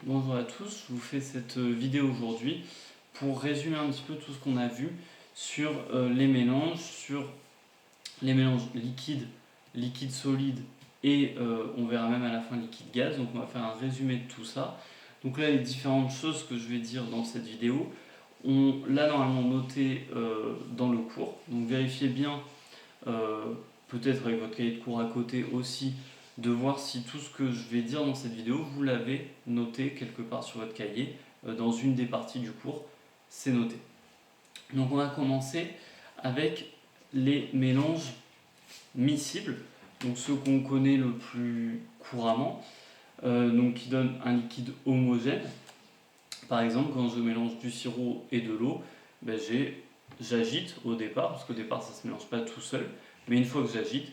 Bonjour à tous, je vous fais cette vidéo aujourd'hui pour résumer un petit peu tout ce qu'on a vu sur les mélanges, liquides, liquides solides et on verra même à la fin liquide gaz. Donc on va faire un résumé de tout ça. Donc là les différentes choses que je vais dire dans cette vidéo, on l'a normalement noté dans le cours. Donc vérifiez bien, peut-être avec votre cahier de cours à côté aussi, de voir si tout ce que je vais dire dans cette vidéo, vous l'avez noté quelque part sur votre cahier, dans une des parties du cours, c'est noté. Donc on va commencer avec les mélanges miscibles, donc ceux qu'on connaît le plus couramment, donc qui donnent un liquide homogène. Par exemple, quand je mélange du sirop et de l'eau, ben j'agite au départ, parce qu'au départ ça ne se mélange pas tout seul, mais une fois que j'agite,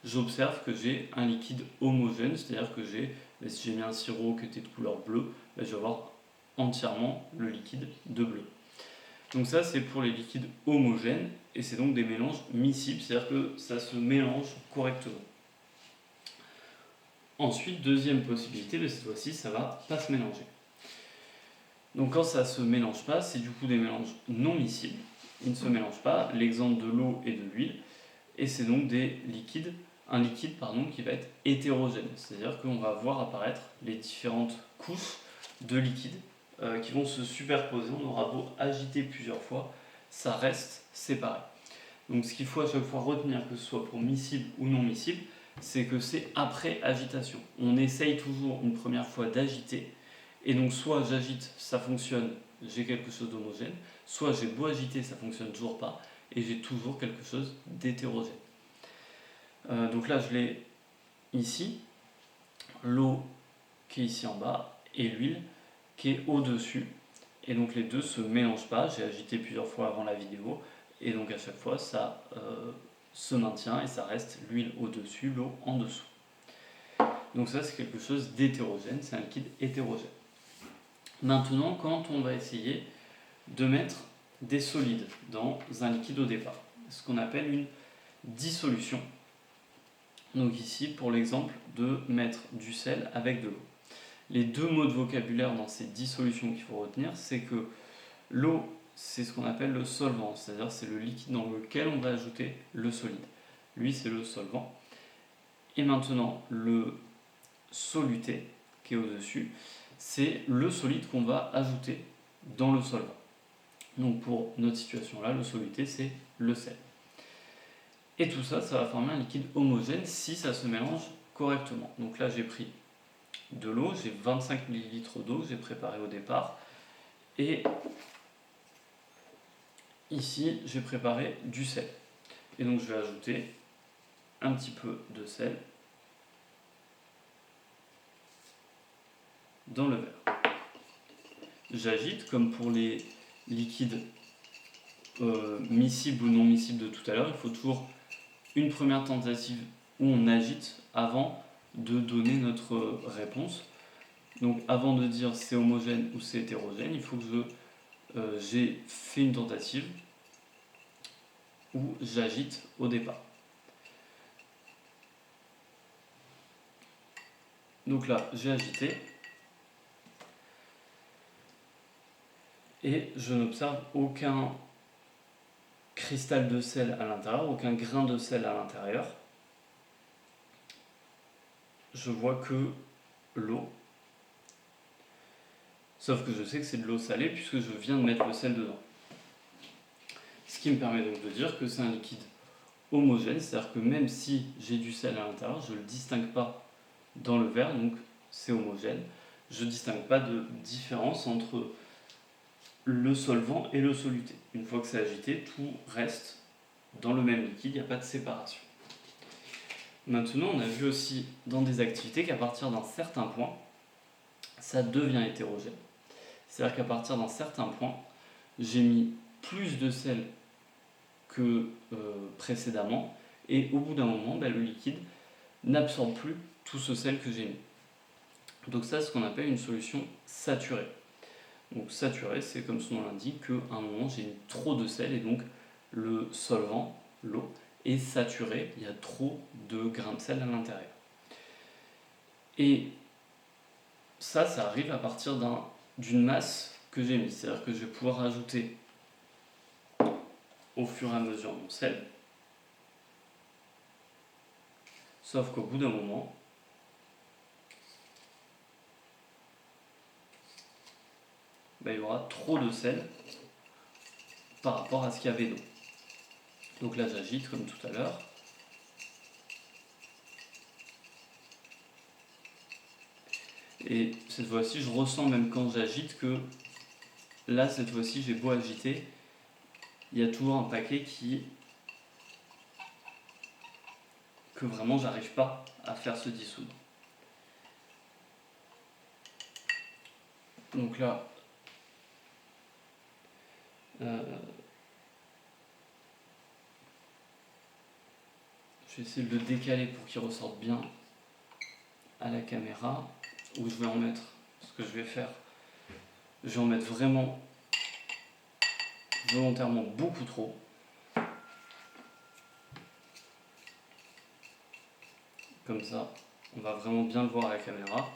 j'observe que j'ai un liquide homogène, c'est-à-dire que si j'ai mis un sirop qui était de couleur bleue, ben je vais avoir entièrement le liquide de bleu. Donc ça c'est pour les liquides homogènes, et c'est donc des mélanges miscibles, c'est-à-dire que ça se mélange correctement. Ensuite, deuxième possibilité, ben cette fois-ci ça ne va pas se mélanger. Donc quand ça ne se mélange pas, c'est du coup des mélanges non miscibles. Ils ne se mélangent pas, l'exemple de l'eau et de l'huile, et c'est donc un liquide qui va être hétérogène, c'est-à-dire qu'on va voir apparaître les différentes couches de liquide qui vont se superposer. On aura beau agiter plusieurs fois, ça reste séparé. Donc ce qu'il faut à chaque fois retenir, que ce soit pour miscible ou non miscible, c'est que c'est après agitation. On essaye toujours une première fois d'agiter, et donc soit j'agite, ça fonctionne, j'ai quelque chose d'homogène, soit j'ai beau agiter, ça fonctionne toujours pas, et j'ai toujours quelque chose d'hétérogène. Donc là je l'ai ici, l'eau qui est ici en bas, et l'huile qui est au-dessus. Et donc les deux se mélangent pas, j'ai agité plusieurs fois avant la vidéo, et donc à chaque fois ça se maintient et ça reste l'huile au-dessus, l'eau en dessous. Donc ça c'est quelque chose d'hétérogène, c'est un liquide hétérogène. Maintenant, quand on va essayer de mettre des solides dans un liquide au départ, ce qu'on appelle une dissolution. Donc ici, pour l'exemple de mettre du sel avec de l'eau. Les deux mots de vocabulaire dans ces dissolutions qu'il faut retenir, c'est que l'eau, c'est ce qu'on appelle le solvant, c'est-à-dire c'est le liquide dans lequel on va ajouter le solide. Lui, c'est le solvant. Et maintenant, le soluté, qui est au-dessus, c'est le solide qu'on va ajouter dans le solvant. Donc pour notre situation là, le soluté c'est le sel. Et tout ça, ça va former un liquide homogène si ça se mélange correctement. Donc là j'ai pris de l'eau, j'ai 25 ml d'eau que j'ai préparé au départ. Et ici j'ai préparé du sel. Et donc je vais ajouter un petit peu de sel dans le verre. J'agite comme pour les liquides miscibles ou non miscibles de tout à l'heure. Il faut toujours une première tentative où on agite avant de donner notre réponse. Donc avant de dire c'est homogène ou c'est hétérogène, il faut que j'ai fait une tentative où j'agite au départ. Donc là, j'ai agité et je n'observe aucun cristal de sel à l'intérieur, aucun grain de sel à l'intérieur. Je vois que l'eau. Sauf que je sais que c'est de l'eau salée puisque je viens de mettre le sel dedans. Ce qui me permet donc de dire que c'est un liquide homogène, c'est-à-dire que même si j'ai du sel à l'intérieur, je ne le distingue pas dans le verre, donc c'est homogène. Je ne distingue pas de différence entre le solvant et le soluté. Une fois que c'est agité, tout reste dans le même liquide, il n'y a pas de séparation. Maintenant, on a vu aussi dans des activités qu'à partir d'un certain point, ça devient hétérogène. C'est-à-dire qu'à partir d'un certain point, j'ai mis plus de sel que précédemment, et au bout d'un moment, le liquide n'absorbe plus tout ce sel que j'ai mis. Donc ça, c'est ce qu'on appelle une solution saturée. Donc saturée, c'est comme son nom l'indique, qu'à un moment j'ai mis trop de sel et donc le solvant, l'eau, est saturé, il y a trop de grains de sel à l'intérieur. Et ça arrive à partir d'une masse que j'ai mise. C'est-à-dire que je vais pouvoir rajouter au fur et à mesure mon sel. Sauf qu'au bout d'un moment, il y aura trop de sel par rapport à ce qu'il y avait d'eau. Donc là, j'agite comme tout à l'heure. Et cette fois-ci, je ressens même quand j'agite que là, cette fois-ci, j'ai beau agiter, il y a toujours un paquet que vraiment j'arrive pas à faire se dissoudre. Donc là, je vais essayer de le décaler pour qu'il ressorte bien à la caméra, où je vais en mettre, ce que je vais faire, je vais en mettre vraiment volontairement beaucoup trop. Comme ça, on va vraiment bien le voir à la caméra.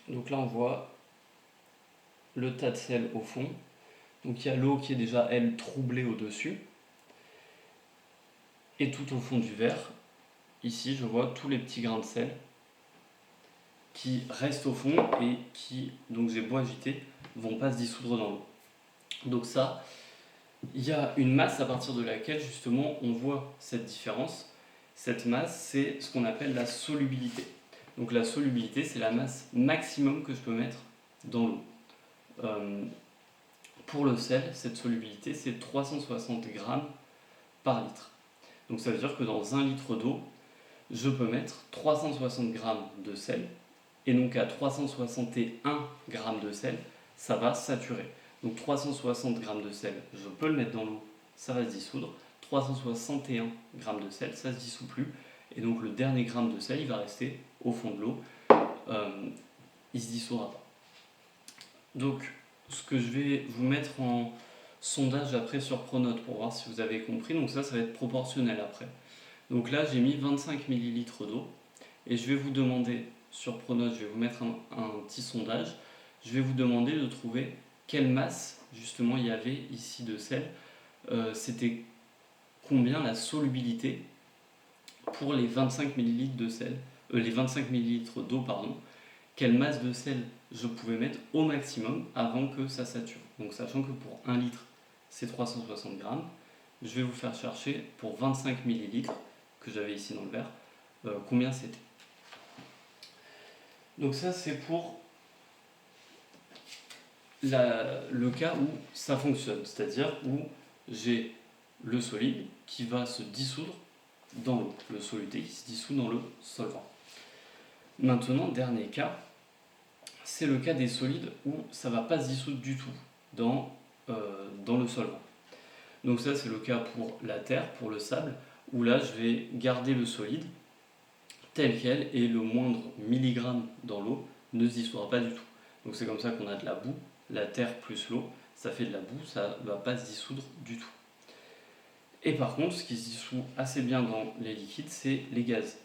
Donc là, on voit le tas de sel au fond. Donc il y a l'eau qui est déjà, elle, troublée au-dessus. Et tout au fond du verre, ici, je vois tous les petits grains de sel qui restent au fond et qui, donc j'ai beau agiter, vont pas se dissoudre dans l'eau. Donc ça, il y a une masse à partir de laquelle, justement, on voit cette différence. Cette masse, c'est ce qu'on appelle la solubilité. Donc la solubilité, c'est la masse maximum que je peux mettre dans l'eau. Pour le sel, cette solubilité, c'est 360 grammes par litre. Donc ça veut dire que dans 1 litre d'eau, je peux mettre 360 grammes de sel, et donc à 361 grammes de sel, ça va saturer. Donc 360 grammes de sel, je peux le mettre dans l'eau, ça va se dissoudre. 361 grammes de sel, ça ne se dissout plus. Et donc le dernier gramme de sel, il va rester au fond de l'eau. Il ne se dissoudra pas. Donc ce que je vais vous mettre en sondage après sur Pronote pour voir si vous avez compris, donc ça va être proportionnel après. Donc là j'ai mis 25 ml d'eau et je vais vous demander sur Pronote, je vais vous mettre un petit sondage, je vais vous demander de trouver quelle masse justement il y avait ici de sel, c'était combien la solubilité pour les 25 ml de sel, les 25 ml d'eau pardon, quelle masse de sel je pouvais mettre au maximum avant que ça sature. Donc sachant que pour 1 litre c'est 360 grammes, je vais vous faire chercher pour 25 ml que j'avais ici dans le verre, combien c'était. Donc ça c'est pour le cas où ça fonctionne, c'est-à-dire où j'ai le solide qui va se dissoudre dans l'eau, le soluté qui se dissout dans le solvant. Maintenant, dernier cas, c'est le cas des solides où ça ne va pas se dissoudre du tout dans le solvant. Donc ça c'est le cas pour la terre, pour le sable, où là je vais garder le solide tel quel et le moindre milligramme dans l'eau ne se dissoudra pas du tout. Donc c'est comme ça qu'on a de la boue, la terre plus l'eau, ça fait de la boue, ça ne va pas se dissoudre du tout. Et par contre, ce qui se dissout assez bien dans les liquides, c'est les gaz.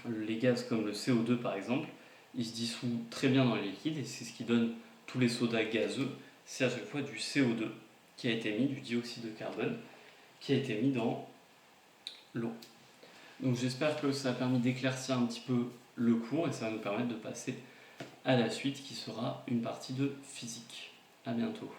Les gaz comme le CO2 par exemple, il se dissout très bien dans les liquides et c'est ce qui donne tous les sodas gazeux, c'est à chaque fois du CO2 qui a été mis, du dioxyde de carbone, qui a été mis dans l'eau. Donc j'espère que ça a permis d'éclaircir un petit peu le cours et ça va nous permettre de passer à la suite qui sera une partie de physique. À bientôt.